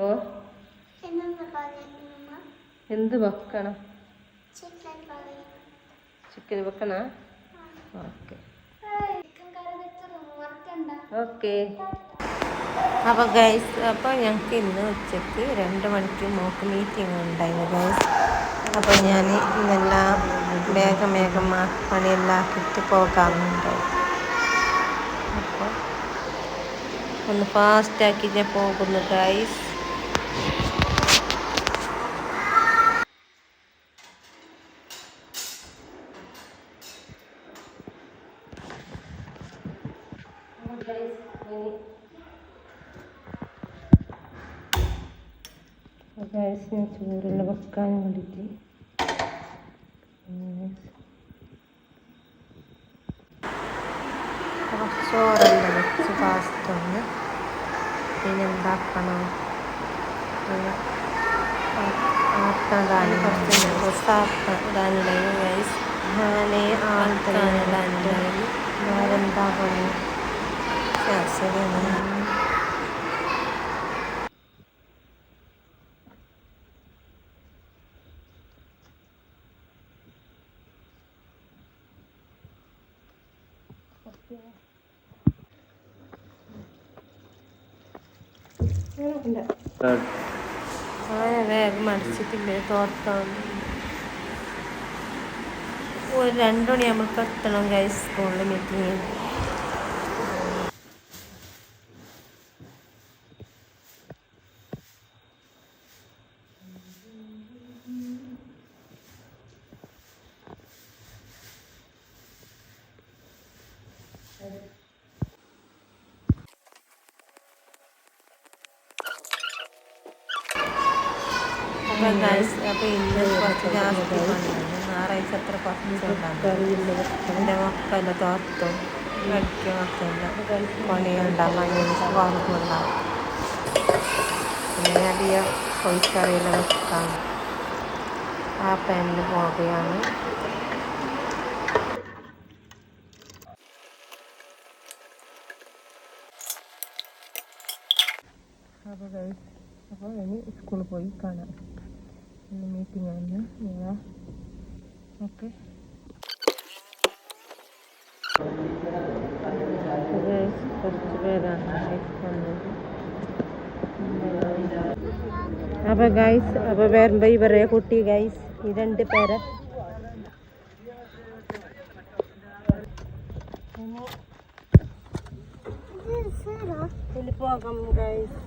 ഓ എന്ത് വെക്കണം? ചിക്കൻ വെക്കണ? Okay okay. അപ്പോൾ ഗൈസ്, അപ്പോൾ ഞങ്ങൾക്ക് ഇന്ന് ഉച്ചയ്ക്ക് 2 മണിക്ക് മോക്ക് മീറ്റിംഗ് ഉണ്ടായിരുന്നു ഗൈസ്. അപ്പോൾ ഞാൻ ഇന്നെല്ലാം വേഗം പണിയെല്ലാം ആക്കിയിട്ട് പോകാറുണ്ട്. അപ്പോൾ ഒന്ന് ഫാസ്റ്റാക്കിയിട്ട് പോകുന്നു ഗൈസ്. ഗൈസ്, ഞാൻ ചോറെല്ലാം വെക്കാൻ വേണ്ടിയിട്ട് ചോറെല്ലാം വെച്ച് ഫാസ്റ്റൊന്ന് പിന്നെ ഉണ്ടാക്കണം. ആക്കാടാനും കുറച്ച് ആക്കാടാനുണ്ടായിരുന്നു ഗൈസ്. ഞാനേ ആൾക്കാനുണ്ടായിരുന്നു. വേറെന്താ പണി? ശരിയാണ്. വേഗം അടിച്ചിട്ടില്ലേ തോർത്താൻ. 2 മണി നമുക്ക് എത്തണം ഗൈസ് സ്കൂളിൽ മീറ്റിംഗ്. അപ്പോൾ ഗൈസ്, അപ്പോൾ ഇന്ന് കുറച്ച് ജാസ്തി പണിയാണ്. ഞായറാഴ്ച അത്ര കുറച്ചുണ്ടാകും. എൻ്റെ മക്കളുടെ തോർത്തും കഴിക്കും മക്കളുടെ പണിയുണ്ടാകും. വർക്കുണ്ടാകും. പിന്നെ അധികം കോഴിക്കറിയെല്ലാം വെക്കാം. ആ പെണ്ണിൽ പോവുകയാണ്. അപ്പോൾ ഗൈസ്, അപ്പോൾ ഇനി സ്കൂളിൽ പോയി കാണാം. ഇന്ന് മീറ്റിംഗ് ആണ്. ഓക്കെ കുറച്ച് പേരാണ് വന്നത്. അപ്പോൾ ഗൈസ്, അപ്പോൾ വരുമ്പോൾ ഇവരെ കുട്ടി ഗൈസ്, ഈ 2 പേരെ പോകാം ഗൈസ്.